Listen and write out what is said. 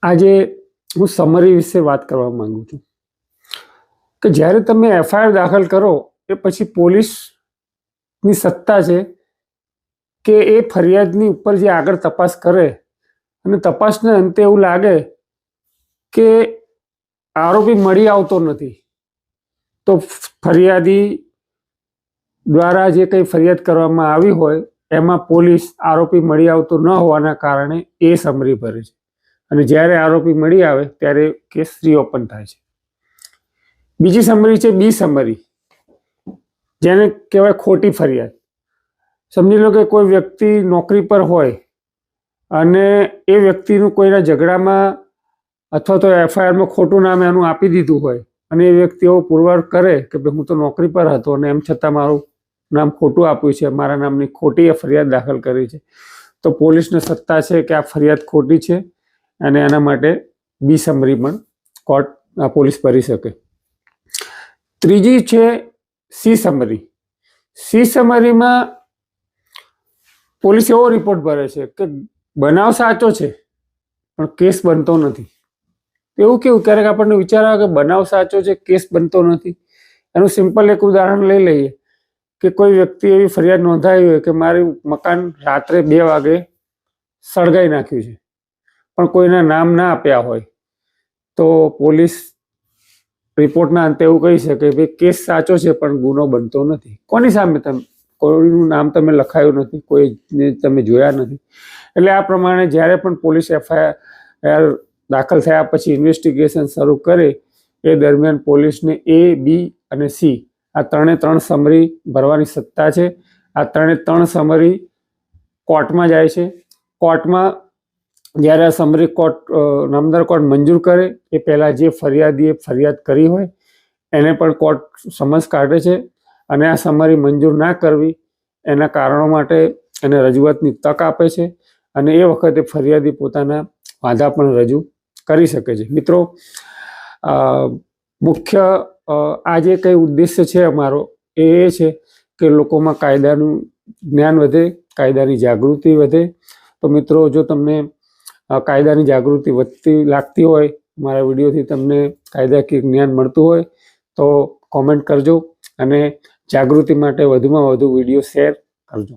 આજે હું સમરી વિશે વાત કરવા માંગુ છું કે જ્યારે તમે એફઆઈઆર દાખલ કરો એ પછી પોલીસની સત્તા છે કે એ ફરિયાદની ઉપર જે આગળ તપાસ કરે અને તપાસને અંતે એવું લાગે કે આરોપી મળી આવતો નથી તો ફરિયાદી દ્વારા જે કંઈ ફરિયાદ કરવામાં આવી હોય એમાં પોલીસ આરોપી મળી આવતો ન હોવાના કારણે એ સમરી ભરે છે અને જ્યારે આરોપી મળી આવે ત્યારે કેસ રીઓપન થાય છે. બીજી સમરી છે બી સમરી, જેને કહેવાય ખોટી ફરિયાદ. સમજી લો કે કોઈ વ્યક્તિ નોકરી પર હોય અને એ વ્યક્તિનું કોઈના ઝઘડામાં અથવા તો એફઆઈઆરમાં ખોટું નામ એનું આપી દીધું હોય અને એ વ્યક્તિ એવો પુરવાર કરે કે ભાઈ હું તો નોકરી પર હતો અને એમ છતાં મારું નામ ખોટું આપ્યું છે, મારા નામની ખોટી ફરિયાદ દાખલ કરી છે, તો પોલીસને સત્તા છે કે આ ફરિયાદ ખોટી છે અને એના માટે બી સમરી પણ પોલીસ ભરી શકે. ત્રીજી છે સી સમરી. સી સમરીમાં પોલીસ એવો રિપોર્ટ ભરે છે કે બનાવ સાચો છે પણ કેસ બનતો નથી. એવું કેવું ક્યારેક આપણને વિચાર આવે કે બનાવ સાચો છે, કેસ બનતો નથી. એનું સિમ્પલ એક ઉદાહરણ લઈ લઈએ કે કોઈ વ્યક્તિ એવી ફરિયાદ નોંધાવી હોય કે મારું મકાન રાત્રે 2 વાગે સળગાઈ નાખ્યું છે પણ કોઈના નામ ના આપ્યા હોય તો પોલીસ રિપોર્ટના અંતે એવું કહી શકે કે કેસ સાચો છે પણ ગુનો બનતો નથી. કોની સામે? કોઈનું નામ તમે લખાયું નથી, કોઈને તમે જોયા નથી. એટલે આ પ્રમાણે જ્યારે પણ પોલીસ એફઆઈઆર દાખલ થયા પછી ઇન્વેસ્ટિગેશન શરૂ કરે એ દરમિયાન પોલીસને એ, બી અને સી આ 3 સમરી ભરવાની સત્તા છે. આ 3 સમરી કોર્ટમાં જાય છે. કોર્ટમાં જ્યારે આ સમરી નામદાર કોર્ટ મંજૂર કરે એ પહેલાં જે ફરિયાદીએ ફરિયાદ કરી હોય એને પણ કોર્ટ સમન્સ કાઢે છે અને આ સમરી મંજૂર ના કરવી એના કારણો માટે એને રજૂઆતની તક આપે છે અને એ વખતે ફરિયાદી પોતાના વાંધા પણ રજૂ કરી શકે છે. મિત્રો, મુખ્ય આ જે કંઈ ઉદ્દેશ્ય છે અમારો એ છે કે લોકોમાં કાયદાનું જ્ઞાન વધે, કાયદાની જાગૃતિ વધે. તો મિત્રો, જો તમને કાયદાની જાગૃતિ વધતી લાગતી હોય, મારા વિડીયોથી તમને કાયદાકીય જ્ઞાન મળતું હોય તો કોમેન્ટ કરજો અને જાગૃતિ માટે વધુમાં વધુ વિડીયો શેર કરજો.